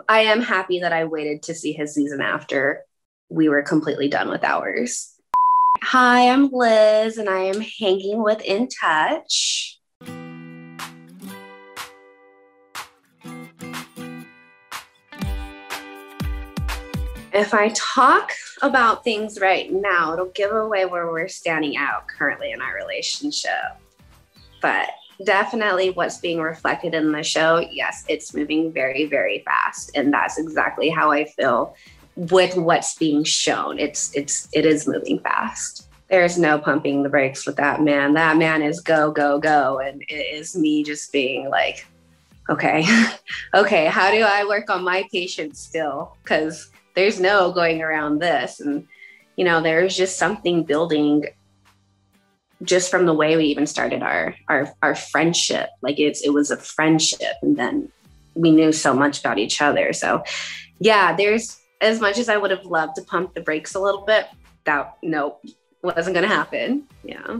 I am happy that I waited to see his season after we were completely done with ours. Hi, I'm Liz, and I am hanging with InTouch. If I talk about things right now, it'll give away where we're standing out currently in our relationship. But definitely what's being reflected in the show, yes, it's moving very, very fast. And that's exactly how I feel with what's being shown. It is moving fast. There's no pumping the brakes with that man. That man is go, go, go. And it is me just being like, okay, okay, how do I work on my patience still? Because there's no going around this. And, you know, there's just something building just from the way we even started our friendship. Like it was a friendship, and then we knew so much about each other. So yeah, there's, as much as I would have loved to pump the brakes a little bit, that nope, wasn't gonna happen. Yeah.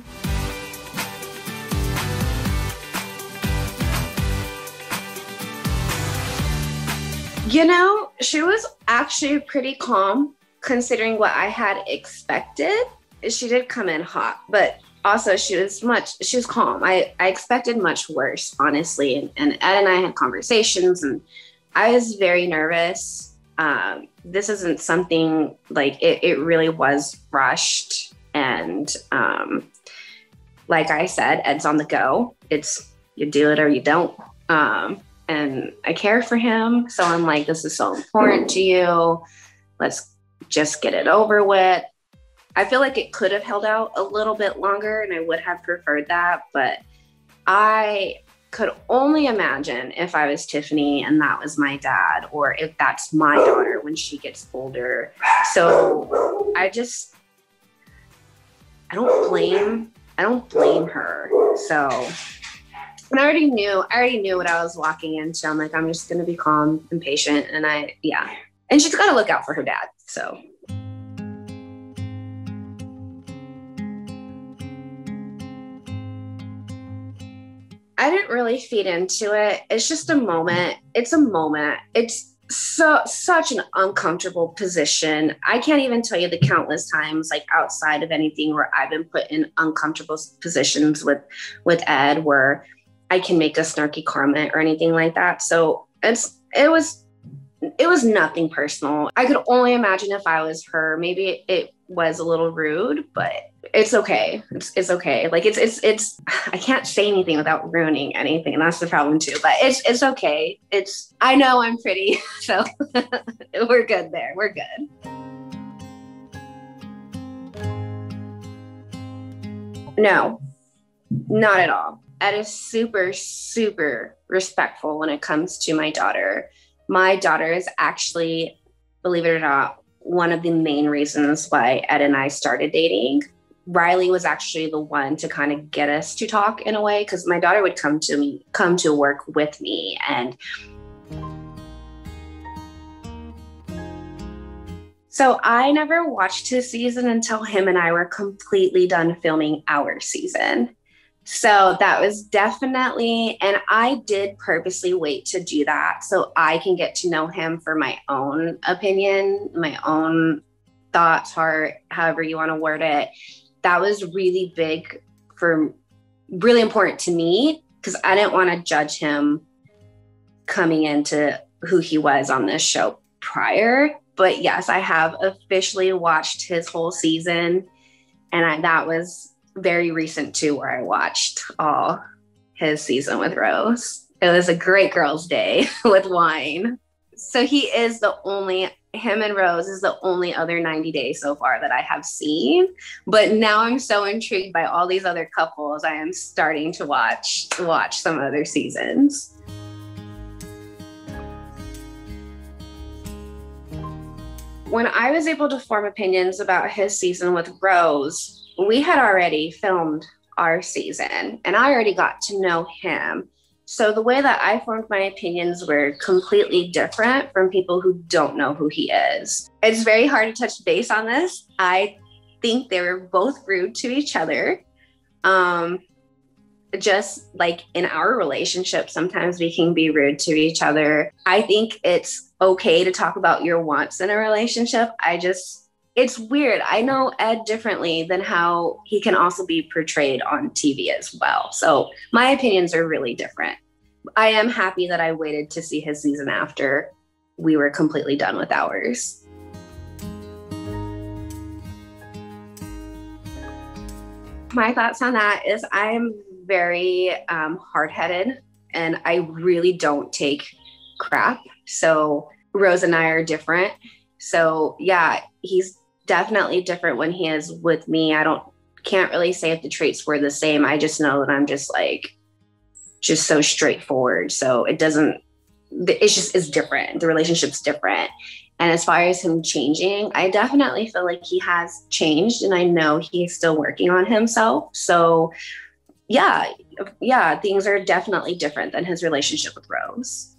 You know, she was actually pretty calm considering what I had expected. She did come in hot, but also she was calm. I expected much worse, honestly. And Ed and I had conversations, and I was very nervous. This isn't something like it really was rushed. And like I said, Ed's on the go. It's you do it or you don't. And I care for him. So I'm like, this is so important to you. Let's just get it over with. I feel like it could have held out a little bit longer, and I would have preferred that. But I could only imagine if I was Tiffany and that was my dad, or if that's my daughter when she gets older. So I don't blame her. So, and I already knew what I was walking into. I'm like, I'm just going to be calm and patient. And and she's got to look out for her dad. So. I didn't really feed into it. It's just a moment. It's a moment. It's such an uncomfortable position. I can't even tell you the countless times, like outside of anything, where I've been put in uncomfortable positions with Ed, where I can make a snarky comment or anything like that. So it was nothing personal. I could only imagine if I was her, maybe it was a little rude, but it's okay. It's okay. Like it's I can't say anything without ruining anything. And that's the problem too, but it's okay. I know I'm pretty, so we're good there. We're good. No, not at all. Ed is super, super respectful when it comes to my daughter. My daughter is actually, believe it or not, one of the main reasons why Ed and I started dating. Riley was actually the one to kind of get us to talk in a way, because my daughter would come to work with me. And so I never watched his season until him and I were completely done filming our season. So that was definitely, and I did purposely wait to do that so I can get to know him for my own opinion, my own thoughts, heart, however you want to word it. That was really really important to me, because I didn't want to judge him coming into who he was on this show prior. But yes, I have officially watched his whole season, and that was very recent too, where I watched all his season with Rose. It was a great girls' day with wine. So him and Rose is the only other 90 days so far that I have seen. But now I'm so intrigued by all these other couples. I am starting to watch some other seasons. When I was able to form opinions about his season with Rose, we had already filmed our season and I already got to know him. So the way that I formed my opinions were completely different from people who don't know who he is. It's very hard to touch base on this. I think they were both rude to each other. just like in our relationship, sometimes we can be rude to each other. I think it's okay to talk about your wants in a relationship. It's weird. I know Ed differently than how he can also be portrayed on TV as well. So my opinions are really different. I am happy that I waited to see his season after we were completely done with ours. My thoughts on that is I'm very hard-headed and I really don't take crap. So Rose and I are different. So yeah, he's definitely different when he is with me. Can't really say if the traits were the same. I just know that I'm just so straightforward. So it's different. The relationship's different. And as far as him changing, I definitely feel like he has changed and I know he's still working on himself. So yeah, things are definitely different than his relationship with Rose.